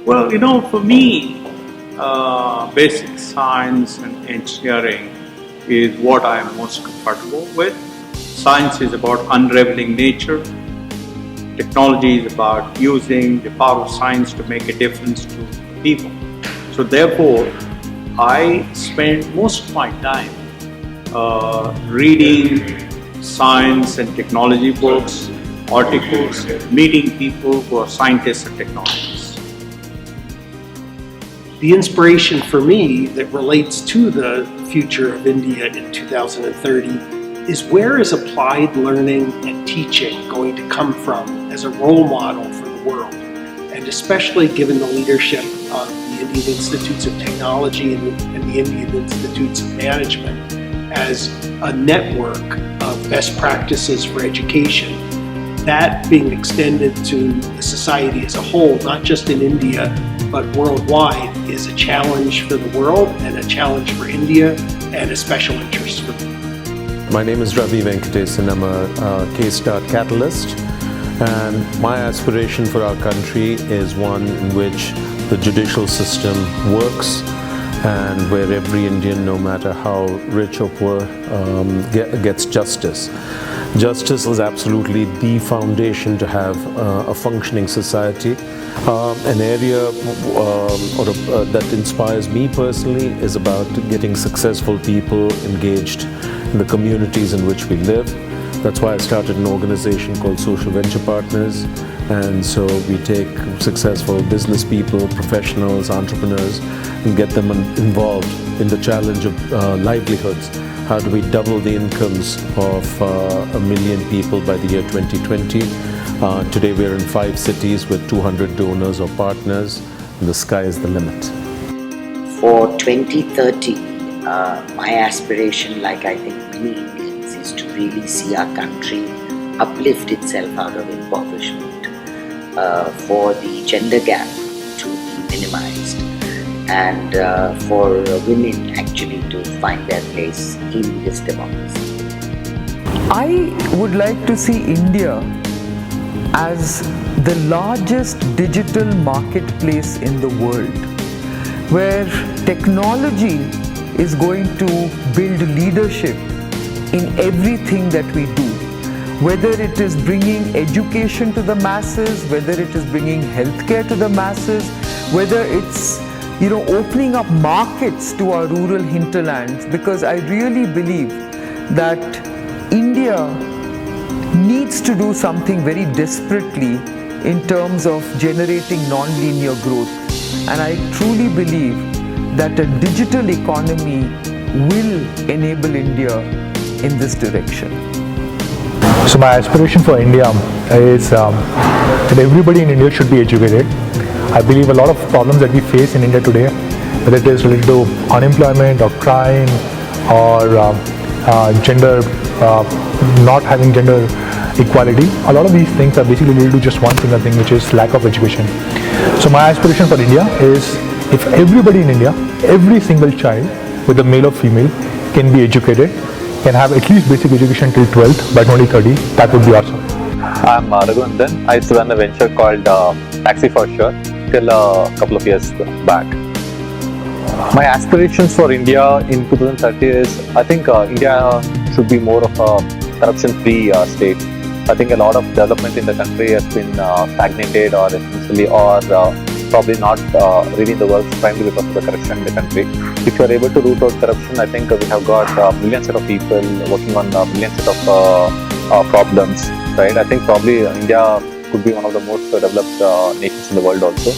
Well, for me, basic science and engineering is what I am most comfortable with. Science is about unraveling nature. Technology is about using the power of science to make a difference to people. So therefore, I spend most of my time reading science and technology books, articles, meeting people who are scientists and technologists. The inspiration for me that relates to the future of India in 2030 is where is applied learning and teaching going to come from as a role model for the world, and especially given the leadership of the Indian Institutes of Technology and the Indian Institutes of Management as a network of best practices for education, that being extended to the society as a whole, not just in India, but worldwide, is a challenge for the world and a challenge for India and a special interest for me. My name is Ravi Venkatesan. I'm a K-Start Catalyst, and my aspiration for our country is one in which the judicial system works and where every Indian, no matter how rich or poor, gets justice. Justice is absolutely the foundation to have a functioning society. An area that inspires me personally is about getting successful people engaged in the communities in which we live. That's why I started an organization called Social Venture Partners. And so we take successful business people, professionals, entrepreneurs, and get them involved in the challenge of livelihoods. How do we double the incomes of 1 million people by the year 2020? Today we're in 5 cities with 200 donors or partners, and the sky is the limit. For 2030, my aspiration, like I think many Indians, is to really see our country uplift itself out of impoverishment, for the gender gap to be minimized, and for women actually to find their place in this democracy. I would like to see India as the largest digital marketplace in the world, where technology is going to build leadership in everything that we do. Whether it is bringing education to the masses, whether it is bringing healthcare to the masses, whether it's opening up markets to our rural hinterlands, because I really believe that India needs to do something very desperately in terms of generating non-linear growth. And I truly believe that a digital economy will enable India in this direction. So my aspiration for India is that everybody in India should be educated. I believe a lot of problems that we face in India today, whether it is related to unemployment or crime or gender, not having gender equality, a lot of these things are basically related to just one single thing, which is lack of education. So my aspiration for India is if everybody in India, every single child, whether male or female, can be educated, can have at least basic education till 12th by 2030, that would be awesome. I'm Raghunandan. I used to run a venture called Taxi for Sure till a couple of years back. My aspirations for India in 2030 is, I think India should be more of a corruption-free state. I think a lot of development in the country has been stagnated or essentially probably not really in the works primarily because of the corruption in the country. If you are able to root out corruption, I think we have got millions of people working on millions of problems, right? I think probably India could be one of the most developed nations in the world also.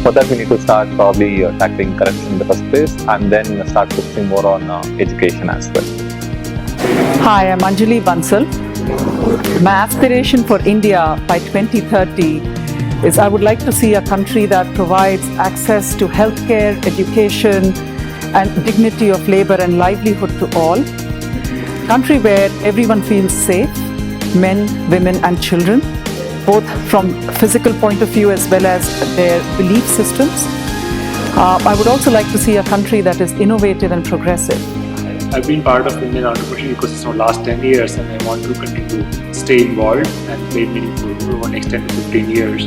For that, we need to start probably tackling corruption in the first place and then start focusing more on education as well. Hi, I'm Anjali Bansal. My aspiration for India by 2030 is I would like to see a country that provides access to healthcare, education, and dignity of labor and livelihood to all. A country where everyone feels safe, men, women, and children, both from a physical point of view as well as their belief systems. I would also like to see a country that is innovative and progressive. I've been part of Indian entrepreneurship ecosystem for the last 10 years and I want to continue to stay involved and play a meaningful role over the next 10 to 15 years.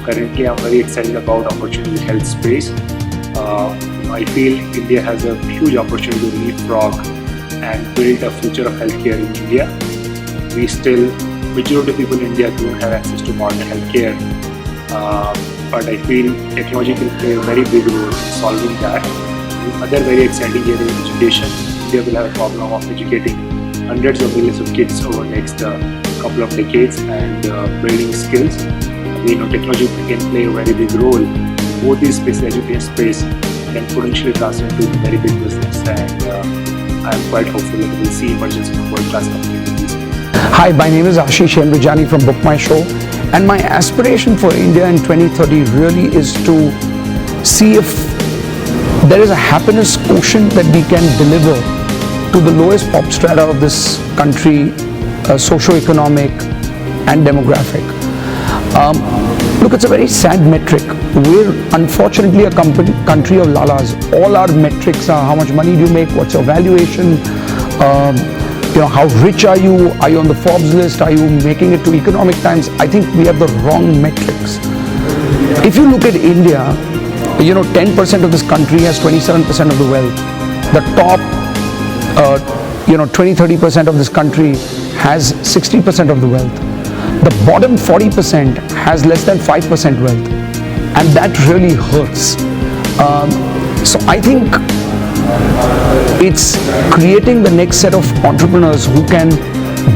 currently I'm very excited about opportunity in health space. I feel India has a huge opportunity to leapfrog and build a future of healthcare in India. Majority of people in India don't have access to modern healthcare, but I feel technology can play a very big role in solving that. Another very exciting area is education. India will have a problem of educating hundreds of millions of kids over the next couple of decades and building skills. Technology can play a very big role. Both these spaces, education space, can potentially translate into a very big business, and I'm quite hopeful that we will see emergence of world-class companies in these spaces. Hi, my name is Ashish Embrijani from Book My Show, and my aspiration for India in 2030 really is to see if there is a happiness quotient that we can deliver to the lowest pop strata of this country, socio-economic and demographic. Look, it's a very sad metric. We're unfortunately a country of lalas. All our metrics are how much money do you make, what's your valuation, how rich are you on the Forbes list, are you making it to Economic Times? I think we have the wrong metrics. If you look at India, 10% of this country has 27% of the wealth. The top 20-30% of this country has 60% of the wealth. The bottom 40% has less than 5% wealth, and that really hurts. So I think it's creating the next set of entrepreneurs who can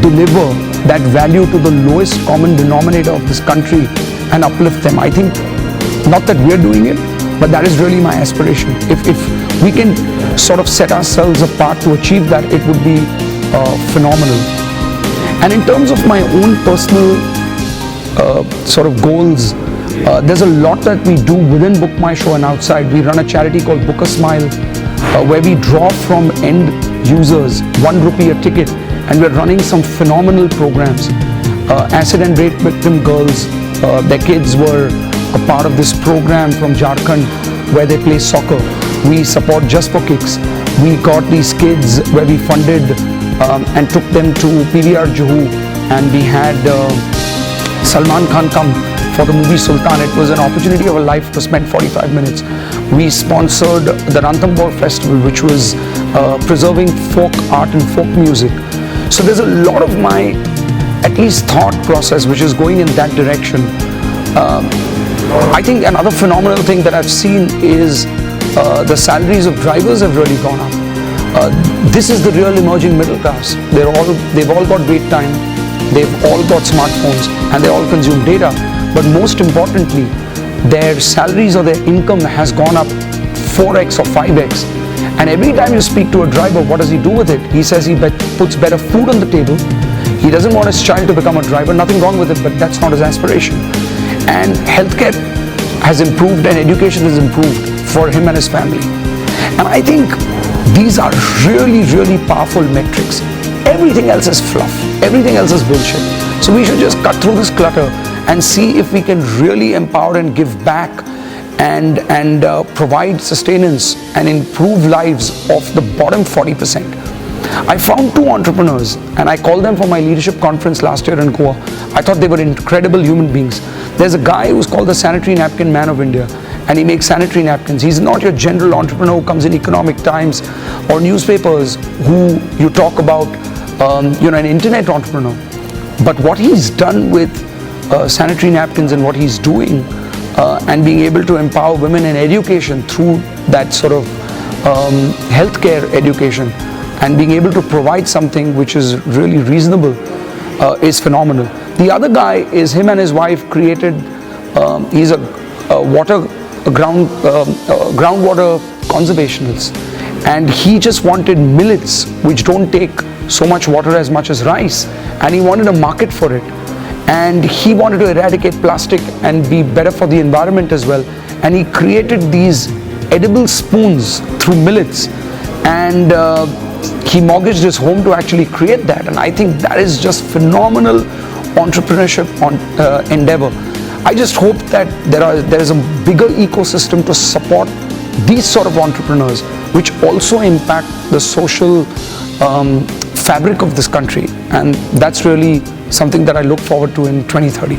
deliver that value to the lowest common denominator of this country and uplift them. I think not that we're doing it, but that is really my aspiration. If we can sort of set ourselves apart to achieve that, it would be phenomenal. And in terms of my own personal sort of goals, there's a lot that we do within Book My Show and outside. We run a charity called Book a Smile, where we draw from end users ₹1 a ticket, and we're running some phenomenal programs. Acid and rape victim girls, their kids were a part of this program from Jharkhand where they play soccer. We support Just for Kicks. We got these kids where we funded and took them to PVR Juhu, and we had Salman Khan come for the movie Sultan. It was an opportunity of a life to spend 45 minutes. We sponsored the Ranthambore Festival, which was preserving folk art and folk music. So there's a lot of my, at least thought process, which is going in that direction. I think another phenomenal thing that I've seen is the salaries of drivers have really gone up. This is the real emerging middle class. They've all got wait time, they've all got smartphones, and they all consume data. But most importantly, their salaries or their income has gone up 4x or 5x. And every time you speak to a driver, what does he do with it? He says he puts better food on the table. He doesn't want his child to become a driver. Nothing wrong with it, but that's not his aspiration. And healthcare has improved and education has improved for him and his family. And I think these are really, really powerful metrics. Everything else is fluff. Everything else is bullshit. So we should just cut through this clutter and see if we can really empower and give back and provide sustenance and improve lives of the bottom 40%. I found two entrepreneurs and I called them for my leadership conference last year in Goa. I thought they were incredible human beings. There's a guy who's called the Sanitary Napkin Man of India, and he makes sanitary napkins. He's not your general entrepreneur who comes in Economic Times or newspapers who you talk about, an internet entrepreneur. But what he's done with sanitary napkins and what he's doing and being able to empower women in education through that sort of healthcare education and being able to provide something which is really reasonable is phenomenal. The other guy is him and his wife created, he's a groundwater conservationist, and he just wanted millets which don't take so much water as much as rice, and he wanted a market for it, and he wanted to eradicate plastic and be better for the environment as well, and he created these edible spoons through millets, and he mortgaged his home to actually create that. And I think that is just phenomenal entrepreneurship endeavor. I just hope that there is a bigger ecosystem to support these sort of entrepreneurs, which also impact the social fabric of this country, and that's really something that I look forward to in 2030.